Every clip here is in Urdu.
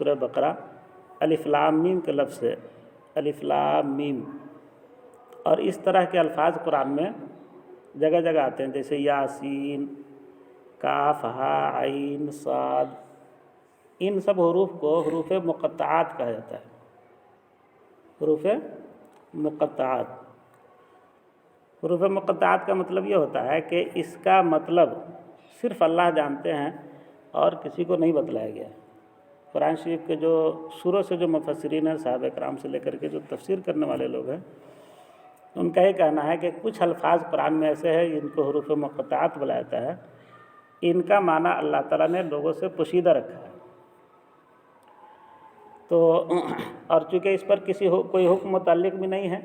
سورہ بقرہ الف لام میم کے لفظ سے، الف لام میم، اور اس طرح کے الفاظ قرآن میں جگہ جگہ آتے ہیں، جیسے یاسین، کاف ہا عین صاد، ان سب حروف کو حروف مقطعات کہا جاتا ہے، حروف مقطعات۔ حروف مقطعات کا مطلب یہ ہوتا ہے کہ اس کا مطلب صرف اللہ جانتے ہیں اور کسی کو نہیں بتلایا گیا ہے۔ قرآن شریف کے جو شروع سے جو مفسرین ہیں، صحابہ کرام سے لے کر کے جو تفسیر کرنے والے لوگ ہیں، ان کا یہ کہنا ہے کہ کچھ الفاظ قرآن میں ایسے ہیں جن کو حروف مقطعات بولا جاتا ہے، ان کا معنی اللہ تعالیٰ نے لوگوں سے پوشیدہ رکھا ہے۔ تو اور چونکہ اس پر کوئی حکم متعلق بھی نہیں ہے،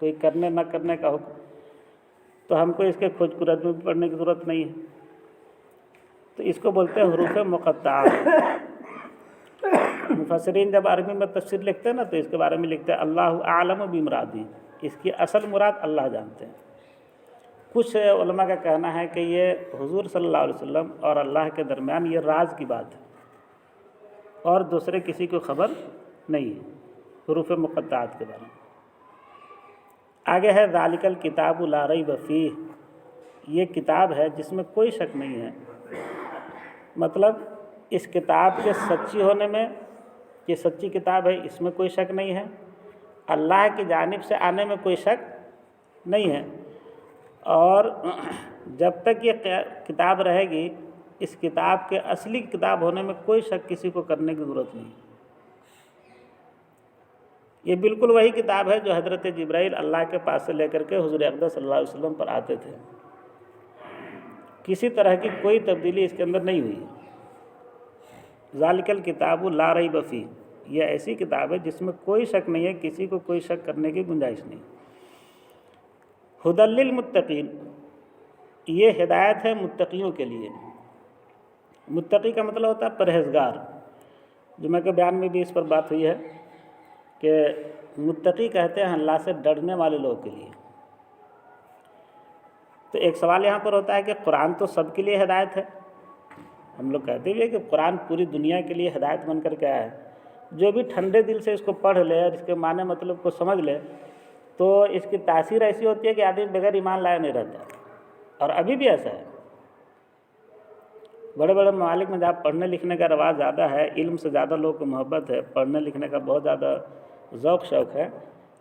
کوئی کرنے نہ کرنے کا حکم، تو ہم کو اس کے کھوج خرد میں بھی پڑھنے کی ضرورت نہیں ہے، تو اس کو بولتے ہیں حروف مقطعات۔ مفسرین جب عربی میں تفسیر لکھتے ہیں نا، تو اس کے بارے میں لکھتے ہیں اللہ اعلم بمرادی، اس کی اصل مراد اللہ جانتے ہیں۔ کچھ علماء کا کہنا ہے کہ یہ حضور صلی اللہ علیہ وسلم اور اللہ کے درمیان یہ راز کی بات ہے اور دوسرے کسی کو خبر نہیں ہے حروف مقطعات کے بارے میں۔ آگے ہے ذالک الکتاب لا ریب فیہ، یہ کتاب ہے جس میں کوئی شک نہیں ہے، مطلب اس کتاب کے سچی ہونے میں، یہ سچی کتاب ہے، اس میں کوئی شک نہیں ہے، اللہ کی جانب سے آنے میں کوئی شک نہیں ہے، اور جب تک یہ کتاب رہے گی اس کتاب کے اصلی کتاب ہونے میں کوئی شک کسی کو کرنے کی ضرورت نہیں۔ یہ بالکل وہی کتاب ہے جو حضرت جبرائیل اللہ کے پاس سے لے کر کے حضور اقدس صلی اللہ علیہ وسلم پر آتے تھے، کسی طرح کی کوئی تبدیلی اس کے اندر نہیں ہوئی۔ ذالک الکتاب لا ریب فیہ، یہ ایسی کتاب ہے جس میں کوئی شک نہیں ہے، کسی کو کوئی شک کرنے کی گنجائش نہیں۔ ھدی للمتقین، یہ ہدایت ہے متقیوں کے لیے۔ متقی کا مطلب ہوتا ہے پرہیزگار۔ جمعہ کے بیان میں بھی اس پر بات ہوئی ہے کہ متقی کہتے ہیں اللہ سے ڈرنے والے لوگوں کے لیے۔ تو ایک سوال یہاں پر ہوتا ہے کہ قرآن تو سب کے لیے ہدایت ہے، ہم لوگ کہتے بھی ہیں کہ قرآن پوری دنیا کے لیے ہدایت بن کر کے آیا ہے، جو بھی ٹھنڈے دل سے اس کو پڑھ لے اور اس کے معنی مطلب کو سمجھ لے تو اس کی تاثیر ایسی ہوتی ہے کہ آدمی بغیر ایمان لائے نہیں رہتا، اور ابھی بھی ایسا ہے۔ بڑے بڑے ممالک میں جہاں پڑھنے لکھنے کا رواج زیادہ ہے، علم سے زیادہ لوگوں کو محبت ہے، پڑھنے لکھنے کا بہت زیادہ ذوق شوق ہے،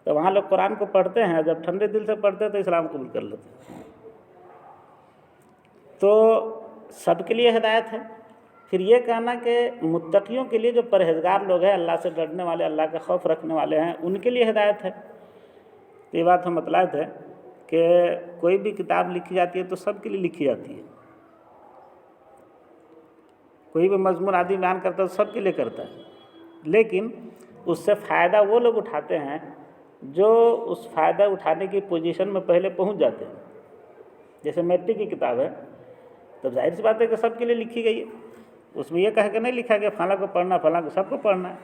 تو وہاں لوگ قرآن کو پڑھتے ہیں، جب ٹھنڈے دل سے پڑھتے ہیں تو اسلام قبول کر لیتے ہیں۔ تو سب کے لیے ہدایت ہے۔ پھر یہ کہنا کہ متقیوں کے لیے، جو پرہیزگار لوگ ہیں، اللہ سے ڈرنے والے، اللہ کا خوف رکھنے والے ہیں، ان کے لیے ہدایت ہے۔ تو یہ بات ہم بتلائے تھے کہ کوئی بھی کتاب لکھی جاتی ہے تو سب کے لیے لکھی جاتی ہے، کوئی بھی مضمون آدمی بیان کرتا ہے تو سب کے لیے کرتا ہے، لیکن اس سے فائدہ وہ لوگ اٹھاتے ہیں جو اس فائدہ اٹھانے کی پوزیشن میں پہلے پہنچ جاتے ہیں۔ جیسے میٹرک کی کتاب ہے، تو ظاہر سی بات ہے کہ سب کے لیے لکھی گئی ہے، اس میں یہ کہہ کے نہیں لکھا کہ فلاں کو پڑھنا، فلاں کو، سب کو پڑھنا ہے،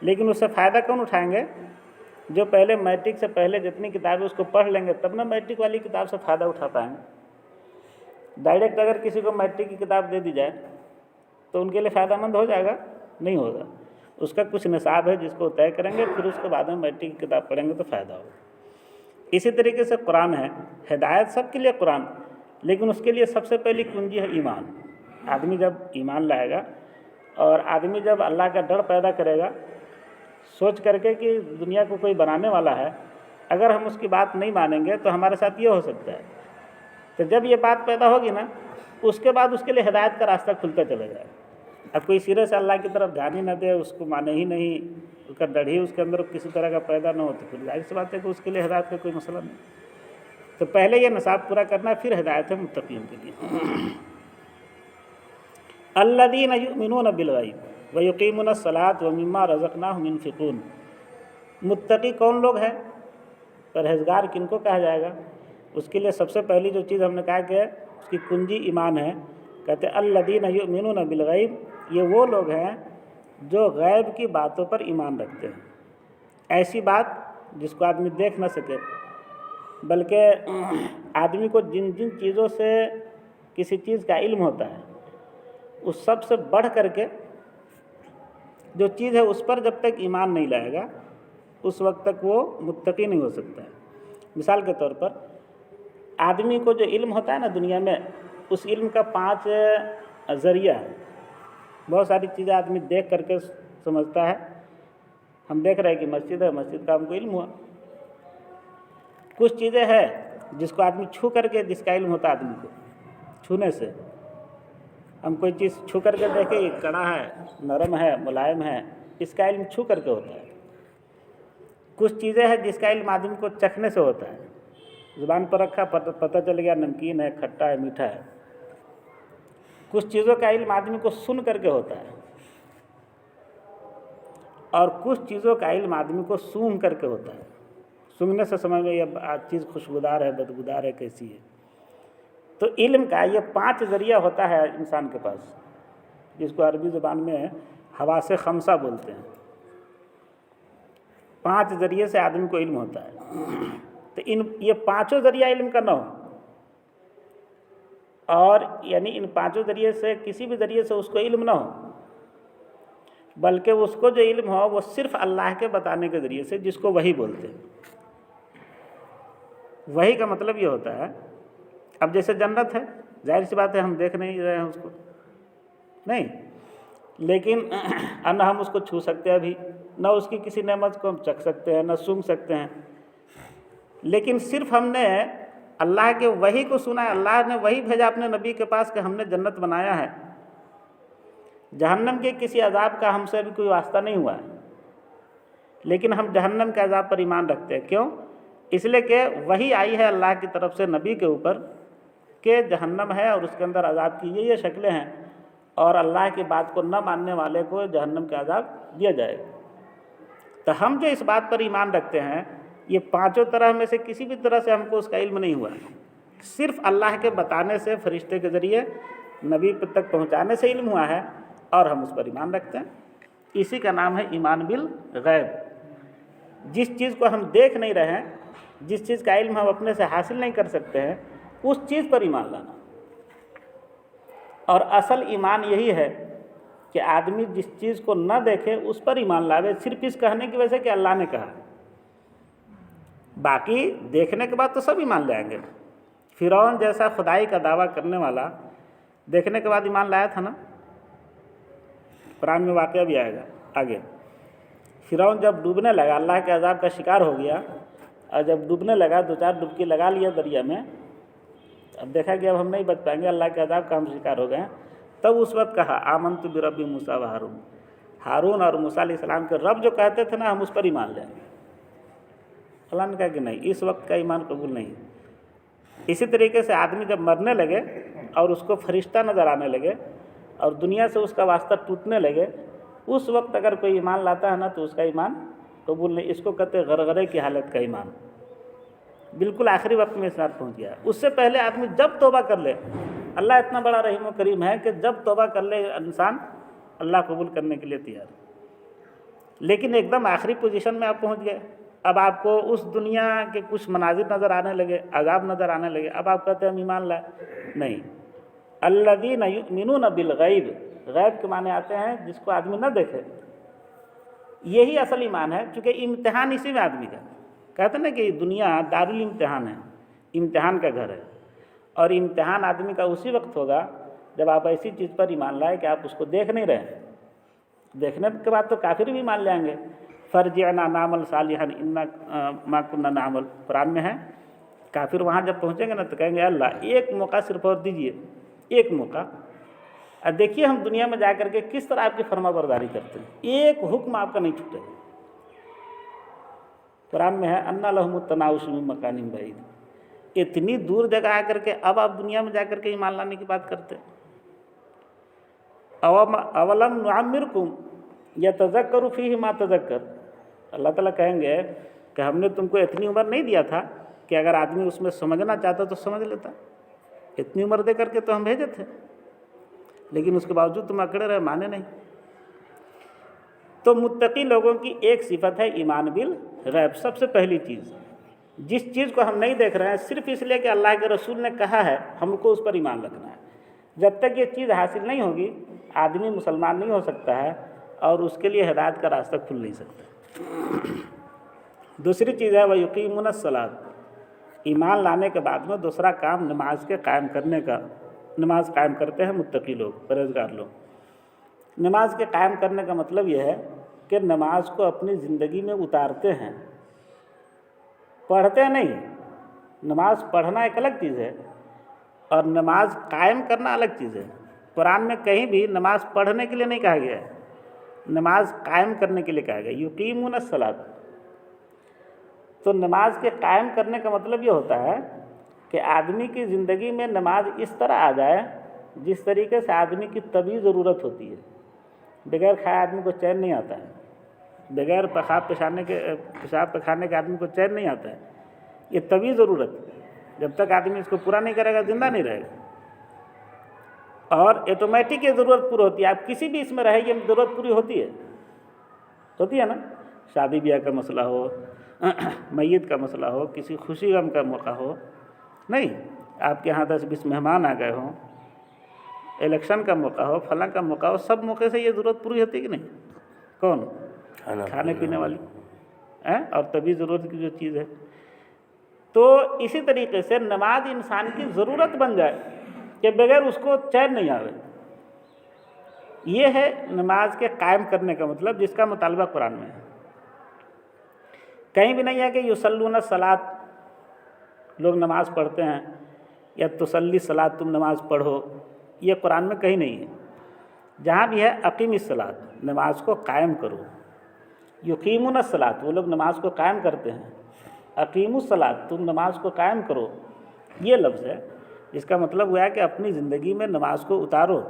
لیکن اس سے فائدہ کون اٹھائیں گے؟ جو پہلے میٹرک سے پہلے جتنی کتابیں اس کو پڑھ لیں گے تب نہ میٹرک والی کتاب سے فائدہ اٹھا پائیں گے۔ ڈائریکٹ اگر کسی کو میٹرک کی کتاب دے دی جائے تو ان کے لیے فائدہ مند ہو جائے گا؟ نہیں ہوگا۔ اس کا کچھ نصاب ہے جس کو طے کریں گے، پھر اس کے بعد میں میٹرک کی کتاب پڑھیں گے تو فائدہ ہوگا۔ اسی طریقے سے قرآن ہے، ہدایت سب کے لیے قرآن، لیکن اس کے لیے سب سے پہلی کنجی ہے ایمان۔ آدمی جب ایمان لائے گا اور آدمی جب اللہ کا ڈر پیدا کرے گا، سوچ کر کے کہ دنیا کو کوئی بنانے والا ہے، اگر ہم اس کی بات نہیں مانیں گے تو ہمارے ساتھ یہ ہو سکتا ہے، تو جب یہ بات پیدا ہوگی نا، اس کے بعد اس کے لیے ہدایت کا راستہ کھلتا چلا جائے گا۔ اب کوئی سرے سے اللہ کی طرف دھیان ہی نہ دے، اس کو مانے ہی نہیں، اس کا ڈر ہی اس کے اندر کسی طرح کا پیدا نہ ہو، تو پھر ظاہر سی بات ہے کہ اس کے لیے ہدایت کا کوئی مسئلہ نہیں۔ تو پہلے یہ نصاب پورا کرنا ہے، پھر ہدایت ہے متقین کے لیے۔ الذین یؤمنون بالغیب ویقیمون الصلاۃ ومما رزقناہم ینفقون۔ متقی کون لوگ ہیں؟ پرہیزگار کن کو کہا جائے گا؟ اس کے لیے سب سے پہلی جو چیز ہم نے کہا کہ اس کی کنجی ایمان ہے، کہتے ہیں الذین یؤمنون بالغیب، یہ وہ لوگ ہیں جو غیب کی باتوں پر ایمان رکھتے ہیں۔ ایسی بات جس کو آدمی دیکھ نہ سکے، بلکہ آدمی کو جن جن چیزوں سے کسی چیز کا علم ہوتا ہے، اس سب سے بڑھ کر کے جو چیز ہے اس پر جب تک ایمان نہیں لائے گا اس وقت تک وہ متقی نہیں ہو سکتا ہے۔ مثال کے طور پر آدمی کو جو علم ہوتا ہے نا دنیا میں، اس علم کا 5 ذریعہ ہے۔ بہت ساری چیزیں آدمی دیکھ کر کے سمجھتا ہے، ہم دیکھ رہے ہیں کہ مسجد ہے، مسجد کا ہم کو علم ہوا۔ کچھ چیزیں ہیں جس کو آدمی چھو کر کے، جس کا علم ہوتا ہے آدمی کو چھونے سے، ہم کوئی چیز چھو کر کے دیکھیں یہ کڑا ہے، نرم ہے، ملائم ہے، اس کا علم چھو کر کے ہوتا ہے۔ کچھ چیزیں ہیں جس کا علم آدمی کو چکھنے سے ہوتا ہے، زبان پر رکھا پتہ چل گیا نمکین ہے، کھٹا ہے، میٹھا ہے۔ کچھ چیزوں کا علم آدمی کو سن کر کے ہوتا ہے، اور کچھ چیزوں کا علم آدمی کو سونگھ کر کے ہوتا ہے۔ سونگھنے سے سمجھ میں یہ چیز خوشبودار ہے، بدبودار ہے، کیسی ہے۔ تو علم کا یہ 5 ذریعہ ہوتا ہے انسان کے پاس، جس کو عربی زبان میں حواس خمسہ بولتے ہیں۔ 5 ذریعے سے آدمی کو علم ہوتا ہے۔ تو یہ 5 ذریعہ علم کا نہ ہو، اور یعنی ان 5 ذریعے سے کسی بھی ذریعے سے اس کو علم نہ ہو، بلکہ اس کو جو علم ہو وہ صرف اللہ کے بتانے کے ذریعے سے، جس کو وحی بولتے ہیں۔ وحی کا مطلب یہ ہوتا ہے، اب جیسے جنت ہے، ظاہر سی بات ہے ہم دیکھ نہیں رہے ہیں اس کو، نہیں، لیکن نہ ہم اس کو چھو سکتے ہیں ابھی، نہ اس کی کسی نعمت کو ہم چکھ سکتے ہیں، نہ سونگھ سکتے ہیں، لیکن صرف ہم نے اللہ کے وحی کو سنا ہے۔ اللہ نے وحی بھیجا اپنے نبی کے پاس کہ ہم نے جنت بنایا ہے۔ جہنم کے کسی عذاب کا ہم سے ابھی کوئی واسطہ نہیں ہوا ہے، لیکن ہم جہنم کے عذاب پر ایمان رکھتے ہیں۔ کیوں؟ اس لیے کہ وحی آئی ہے اللہ کی طرف سے نبی کے اوپر کہ جہنم ہے اور اس کے اندر عذاب کی یہ شکلیں ہیں، اور اللہ کی بات کو نہ ماننے والے کو جہنم کا عذاب دیا جائے گا۔ تو ہم جو اس بات پر ایمان رکھتے ہیں، یہ 5 طرح میں سے کسی بھی طرح سے ہم کو اس کا علم نہیں ہوا ہے، صرف اللہ کے بتانے سے، فرشتے کے ذریعے نبی تک پہنچانے سے علم ہوا ہے، اور ہم اس پر ایمان رکھتے ہیں۔ اسی کا نام ہے ایمان بالغیب۔ جس چیز کو ہم دیکھ نہیں رہے ہیں، جس چیز کا علم ہم اپنے سے حاصل نہیں کر سکتے ہیں، اس چیز پر ایمان لانا۔ اور اصل ایمان یہی ہے کہ آدمی جس چیز کو نہ دیکھے اس پر ایمان لاوے، صرف اس کہنے کی وجہ سے کہ اللہ نے کہا۔ باقی دیکھنے کے بعد تو سب ایمان لائیں گے۔ فرعون جیسا خدائی کا دعویٰ کرنے والا دیکھنے کے بعد ایمان لایا تھا نا، قرآن میں واقعہ بھی آئے گا آگے۔ فرعون جب ڈوبنے لگا، اللہ کے عذاب کا شکار ہو گیا، اور جب ڈوبنے لگا 2-4 ڈبکی لگا لیا دریا میں، اب دیکھا کہ اب ہم نہیں بچ پائیں گے، اللہ کے عذاب کا ہم شکار ہو گئے ہیں، تب اس وقت کہا آمنت برب موسیٰ و ہارون۔ ہارون اور موسیٰ علیہ السلام کے رب جو کہتے تھے نا ہم اس پر ایمان لیں گے، اللہ نے کہا کہ نہیں، اس وقت کا ایمان قبول نہیں۔ اسی طریقے سے آدمی جب مرنے لگے اور اس کو فرشتہ نظر آنے لگے اور دنیا سے اس کا واسطہ ٹوٹنے لگے، اس وقت اگر کوئی ایمان لاتا ہے نا تو اس کا ایمان قبول نہیں۔ اس کو کہتے ہیں غرغرے کی حالت کا ایمان، بالکل آخری وقت میں اس بات پہنچ گیا ہے۔ اس سے پہلے آدمی جب توبہ کر لے، اللہ اتنا بڑا رحیم و کریم ہے کہ جب توبہ کر لے انسان، اللہ قبول کرنے کے لیے تیار ہے۔ لیکن ایک دم آخری پوزیشن میں آپ پہنچ گئے، اب آپ کو اس دنیا کے کچھ مناظر نظر آنے لگے، عذاب نظر آنے لگے، اب آپ کہتے ہیں ہم ایمان لائے، نہیں۔ الذین یؤمنون بالغیب، غیب کے معنی آتے ہیں جس کو آدمی نہ دیکھے، یہی اصل ایمان ہے، چونکہ امتحان اسی میں آدمی کا، کہتے ہیں نا کہ دنیا دارالامتحان ہے، امتحان کا گھر ہے، اور امتحان آدمی کا اسی وقت ہوگا جب آپ ایسی چیز پر ایمان لائے کہ آپ اس کو دیکھ نہیں رہے۔ دیکھنے کے بعد تو کافر بھی مان لیں گے، فرجعنا نعمل صالحا انا ما كنا نعمل، قرآن میں ہے۔ کافر وہاں جب پہنچیں گے نا تو کہیں گے اللہ ایک موقع صرف اور دیجئے، ایک موقع۔ اب دیکھیے ہم دنیا میں جا کر کے کس طرح آپ کی فرما برداری کرتے ہیں، ایک حکم آپ کا نہیں چھوٹے گا۔ قرآن میں ہے انا لهم التناوش من مکان بعید، اتنی دور جگہ آ کر کے اب آپ دنیا میں جا کر کے ایمان لانے کی بات کرتے ہیں۔ اولم نعمرکم یتذکر فیہ ما تذکر، اللہ تعالیٰ کہیں گے کہ ہم نے تم کو اتنی عمر نہیں دیا تھا کہ اگر آدمی اس میں سمجھنا چاہتا تو سمجھ لیتا، اتنی عمر دے کر کے تو ہم بھیجے تھے، لیکن اس کے باوجود تم اکڑے رہے، مانے نہیں۔ تو متقی لوگوں کی ایک صفت ہے ایمان بالغیب۔ سب سے پہلی چیز، جس چیز کو ہم نہیں دیکھ رہے ہیں صرف اس لیے کہ اللہ کے رسول نے کہا ہے، ہم کو اس پر ایمان رکھنا ہے۔ جب تک یہ چیز حاصل نہیں ہوگی آدمی مسلمان نہیں ہو سکتا ہے، اور اس کے لیے ہدایت کا راستہ کھل نہیں سکتا۔ دوسری چیز ہے وَيُقِيمُونَ الصَّلَاةَ، ایمان لانے کے بعد میں دوسرا کام نماز کے قائم کرنے کا، نماز قائم کرتے ہیں متقی لوگ، پرہیزگار لوگ۔ نماز کے قائم کرنے کا مطلب یہ ہے کہ نماز کو اپنی زندگی میں اتارتے ہیں، پڑھتے نہیں۔ نماز پڑھنا ایک الگ چیز ہے اور نماز قائم کرنا الگ چیز ہے۔ قرآن میں کہیں بھی نماز پڑھنے کے لیے نہیں کہا گیا ہے، نماز قائم کرنے کے لیے کہا گیا یقیمون الصلاۃ۔ تو نماز کے قائم کرنے کا مطلب یہ ہوتا ہے کہ آدمی کی زندگی میں نماز اس طرح آ جائے جس طریقے سے آدمی کی طبعی ضرورت ہوتی ہے۔ بغیر کھائے آدمی کو چین نہیں آتا ہے، بغیر پیشاب پخانے کے آدمی کو چین نہیں آتا ہے۔ یہ طبعی ضرورت ہے، جب تک آدمی اس کو پورا نہیں کرے گا زندہ نہیں رہے گا۔ اور آٹومیٹک یہ ضرورت پوری ہوتی ہے، آپ کسی بھی اس میں رہے یہ ضرورت پوری ہوتی ہے نا۔ شادی بیاہ کا مسئلہ ہو، میت کا مسئلہ ہو، کسی خوشی غم کا موقع ہو، نہیں آپ کے ہاں 10-20 مہمان آ گئے ہوں، الیکشن کا موقع ہو، فلاں کا موقع ہو، سب موقع سے یہ ضرورت پوری ہوتی ہے کہ نہیں؟ کون؟ کھانے پینے والی اور طبعی ضرورت کی جو چیز ہے۔ تو اسی طریقے سے نماز انسان کی ضرورت بن جائے کہ بغیر اس کو چین نہیں آوے، یہ ہے نماز کے قائم کرنے کا مطلب، جس کا مطالبہ قرآن میں ہے۔ کہیں بھی نہیں ہے کہ یصلون الصلاۃ لوگ نماز پڑھتے ہیں یا تصلی الصلاۃ تم نماز پڑھو، یہ قرآن میں کہیں نہیں ہے۔ جہاں بھی ہے اقیم الصلاۃ، نماز کو قائم کرو۔ یقیمون الصلاۃ، وہ لوگ نماز کو قائم کرتے ہیں۔ اقیم الصلاۃ، تم نماز کو قائم کرو، یہ لفظ ہے جس کا مطلب ہوا ہے کہ اپنی زندگی میں نماز کو اتارو۔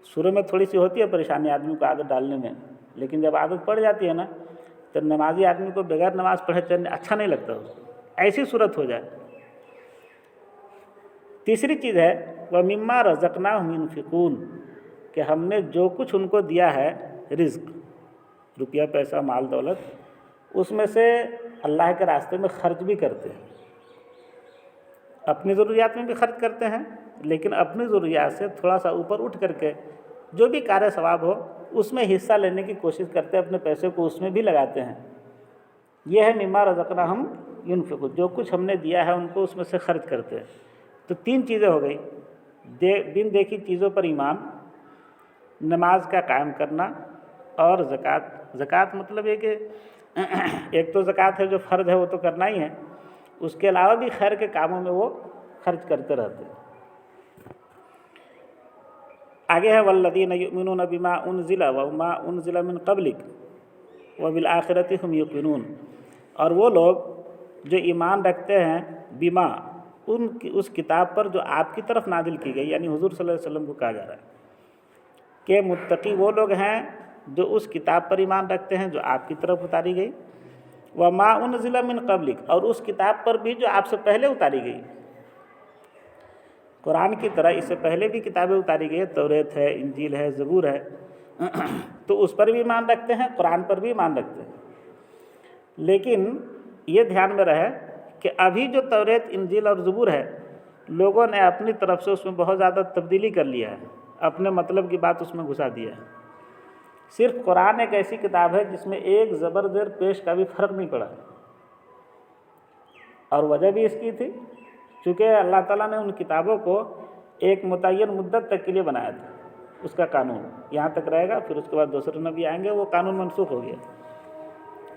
شروع میں تھوڑی سی ہوتی ہے پریشانی آدمی کو عادت ڈالنے میں، لیکن جب عادت پڑ جاتی ہے نا تو نمازی آدمی کو بغیر نماز پڑھے چلنے اچھا نہیں لگتا، اس کو ایسی صورت ہو جائے۔ تیسری چیز ہے وَمِمَّا رَزَقْنَاهُمْ يُنْفِقُونَ، کہ ہم نے جو کچھ ان کو دیا ہے رزق، روپیہ پیسہ مال دولت، اس میں سے اللہ کے راستے میں خرچ بھی کرتے ہیں۔ اپنی ضروریات میں بھی خرچ کرتے ہیں، لیکن اپنی ضروریات سے تھوڑا سا اوپر اٹھ کر کے جو بھی کار ثواب ہو اس میں حصہ لینے کی کوشش کرتے ہیں، اپنے پیسے کو اس میں بھی لگاتے ہیں۔ یہ ہے مما رزقناہم ينفقون، جو کچھ ہم نے دیا ہے ان کو اس میں سے خرچ کرتے ہیں۔ تو 3 چیزیں ہو گئی، بن دیکھی چیزوں پر ایمان، نماز کا قائم کرنا اور زکوٰۃ۔ زکوٰۃ مطلب یہ کہ ایک تو زکوٰۃ ہے جو فرض ہے وہ تو کرنا ہی ہے، اس کے علاوہ بھی خیر کے کاموں میں وہ خرچ کرتے رہتے ہیں۔ آگے ہے والذین یؤمنون بما انزل وما انزل من قبلک وبالآخرۃ هم یوقنون، اور وہ لوگ جو ایمان رکھتے ہیں بما، اس کتاب پر جو آپ کی طرف نازل کی گئی، یعنی حضور صلی اللہ علیہ وسلم کو کہا جا رہا ہے کہ متقی وہ لوگ ہیں جو اس کتاب پر ایمان رکھتے ہیں جو آپ کی طرف اتاری گئی، وما انزل من قبلک، اور اس کتاب پر بھی جو آپ سے پہلے اتاری گئی۔ قرآن کی طرح اس سے پہلے بھی کتابیں اتاری گئی، توریت ہے، انجیل ہے، زبور ہے، تو اس پر بھی ایمان رکھتے ہیں، قرآن پر بھی ایمان رکھتے ہیں۔ لیکن یہ دھیان میں رہے کہ ابھی جو توریت، انجیل اور زبور ہے، لوگوں نے اپنی طرف سے اس میں بہت زیادہ تبدیلی کر لیا ہے، اپنے مطلب کی بات اس میں گھسا دیا ہے۔ صرف قرآن ایک ایسی کتاب ہے جس میں ایک زبر زیر پیش کا بھی فرق نہیں پڑا، اور وجہ بھی اس کی تھی چونکہ اللہ تعالیٰ نے ان کتابوں کو ایک متعین مدت تک کے لیے بنایا تھا، اس کا قانون یہاں تک رہے گا، پھر اس کے بعد دوسرے نبی آئیں گے، وہ قانون منسوخ ہو گیا۔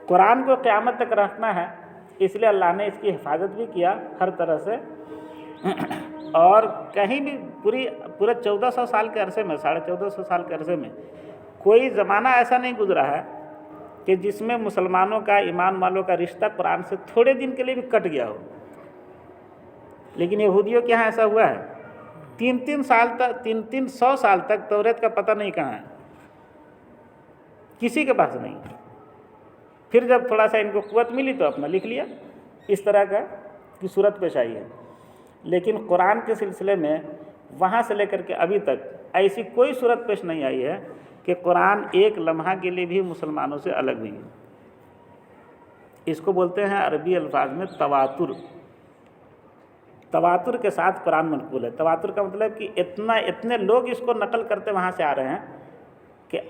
قرآن کو قیامت تک رکھنا ہے، اس لیے اللہ نے اس کی حفاظت بھی کیا ہر طرح سے، اور کہیں بھی پورے 1400 سال کے عرصے میں، 1450 سال کے عرصے میں کوئی زمانہ ایسا نہیں گزرا ہے کہ جس میں مسلمانوں کا، ایمان والوں کا رشتہ قرآن سے تھوڑے دن کے لیے بھی کٹ گیا ہو۔ لیکن یہودیوں کے یہاں ایسا ہوا ہے، 300 سال تک توریت کا پتہ نہیں کہاں ہے، کسی کے پاس نہیں۔ پھر جب تھوڑا سا ان کو قوت ملی تو اپنا لکھ لیا، اس طرح کی صورت پیش آئی ہے۔ لیکن قرآن کے سلسلے میں وہاں سے لے کر کے ابھی تک ایسی کوئی صورت پیش نہیں آئی ہے کہ قرآن ایک لمحہ کے لیے بھی مسلمانوں سے الگ ہوئی ہے۔ اس کو بولتے ہیں عربی الفاظ میں تواتر۔ تواتر کے ساتھ قرآن منقول ہے۔ تواتر کا مطلب کہ اتنے لوگ اس کو نقل کرتے وہاں سے آ رہے ہیں کہ